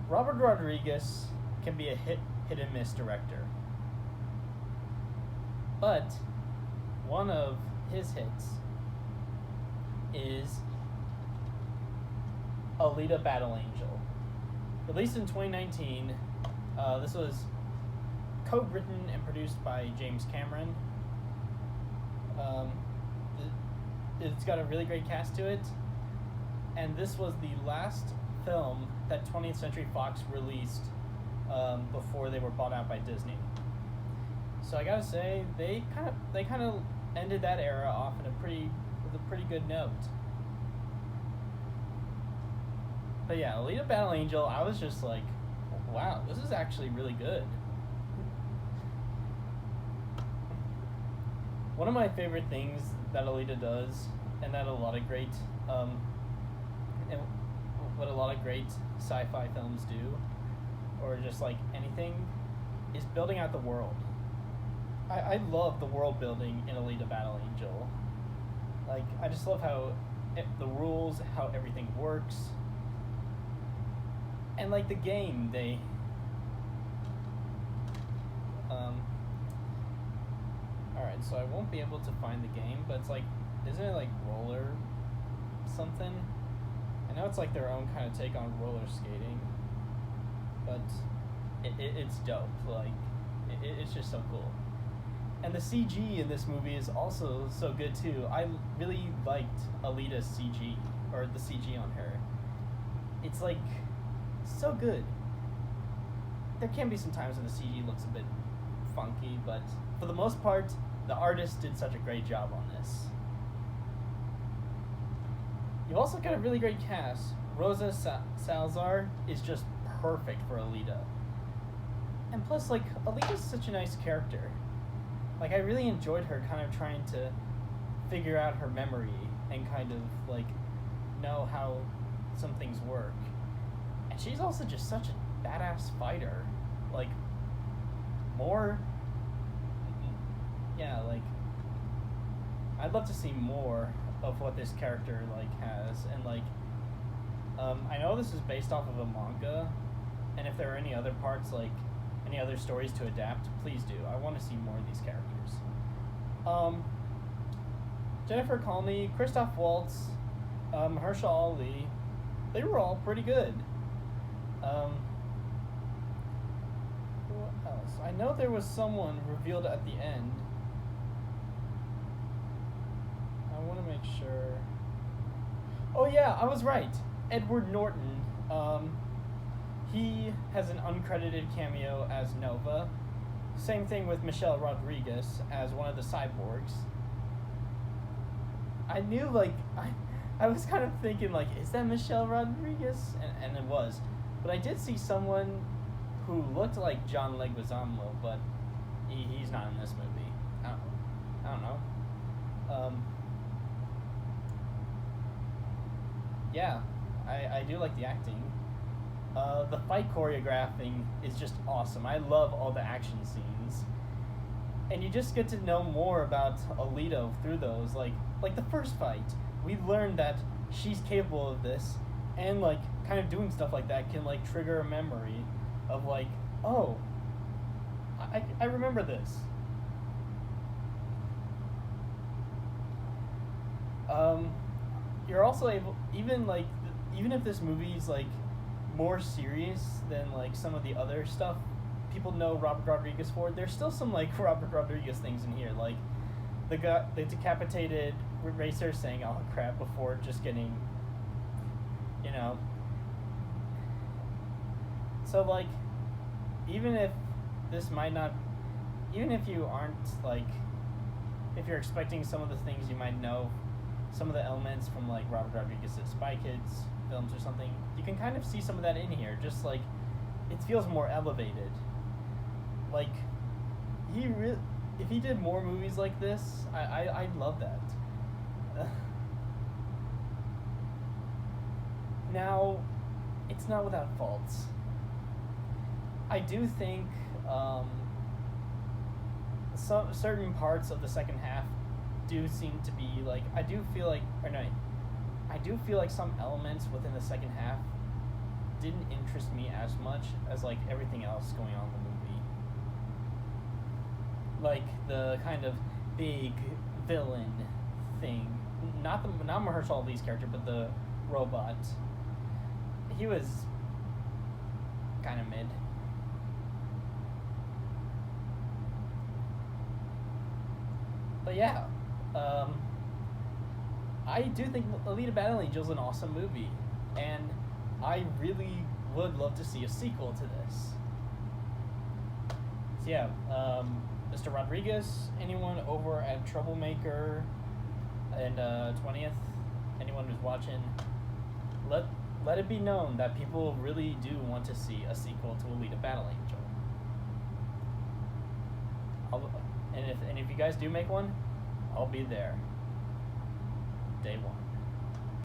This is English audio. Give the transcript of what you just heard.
Robert Rodriguez can be a hit and miss director, but one of his hits is Alita Battle Angel. Released in 2019, this was co-written and produced by James Cameron. It's got a really great cast to it, and this was the last film that 20th Century Fox released before they were bought out by Disney. So I gotta say, they kind of ended that era off with a pretty good note. But yeah, Alita Battle Angel, I was just like, wow, this is actually really good. One of my favorite things that Alita does, and that a lot of great, and what a lot of great sci-fi films do, or just like anything, is building out the world. I love the world building in Alita Battle Angel. Like, I just love how the rules, how everything works, and like the game, they alright, so I won't be able to find the game, but it's like, isn't it like roller something? I know it's like their own kind of take on roller skating, but it's dope. Like, it's just so cool. And the CG in this movie is also so good too. I really liked Alita's CG, or the CG on her. It's like so good. There can be some times when the CG looks a bit funky, but for the most part, the artist did such a great job on this. You've also got a really great cast. Rosa Salazar is just perfect for Alita. And plus, like, Alita's such a nice character. Like, I really enjoyed her kind of trying to figure out her memory and kind of, like, know how some things work. And she's also just such a badass fighter. Like, more... Yeah, like, I'd love to see more of what this character, like, has. And, like, I know this is based off of a manga, and if there are any other parts, like, any other stories to adapt, please do. I want to see more of these characters. Jennifer Connelly, Christoph Waltz, Mahershala Ali, they were all pretty good. Who else? I know there was someone revealed at the end. I want to make sure. Oh yeah, I was right. Edward Norton. He has an uncredited cameo as Nova. Same thing with Michelle Rodriguez as one of the cyborgs. I knew, like, I was kind of thinking, like, is that Michelle Rodriguez? And it was. But I did see someone who looked like John Leguizamo, but he's not in this movie. I don't know. Yeah, I do like the acting. The fight choreographing is just awesome. I love all the action scenes. And you just get to know more about Alita through those. Like the first fight, we learned that she's capable of this, and, like, kind of doing stuff like that can, like, trigger a memory of, like, oh, I remember this. You're also able, even if this movie's, like, more serious than, like, some of the other stuff people know Robert Rodriguez for, there's still some, like, Robert Rodriguez things in here, like the decapitated racer saying "oh crap" before just getting, you know. So, like, even if this might not, even if you aren't, like, if you're expecting some of the things you might know, some of the elements from, like, Robert Rodriguez's Spy Kids films or something, you can kind of see some of that in here. Just, like, it feels more elevated. Like, if he did more movies like this, I'd love that. Now, it's not without faults. I do think some certain parts of the second half do seem to be, like, I do feel like some elements within the second half didn't interest me as much as like everything else going on in the movie. Like the kind of big villain thing, not Mahershala Ali's character, but the robot. He was kind of mid. But yeah, I do think Alita Battle Angel is an awesome movie, and I really would love to see a sequel to this. So yeah, Mr. Rodriguez, anyone over at Troublemaker and 20th, anyone who's watching, let it be known that people really do want to see a sequel to Alita Battle Angel. And if you guys do make one, I'll be there. Day one.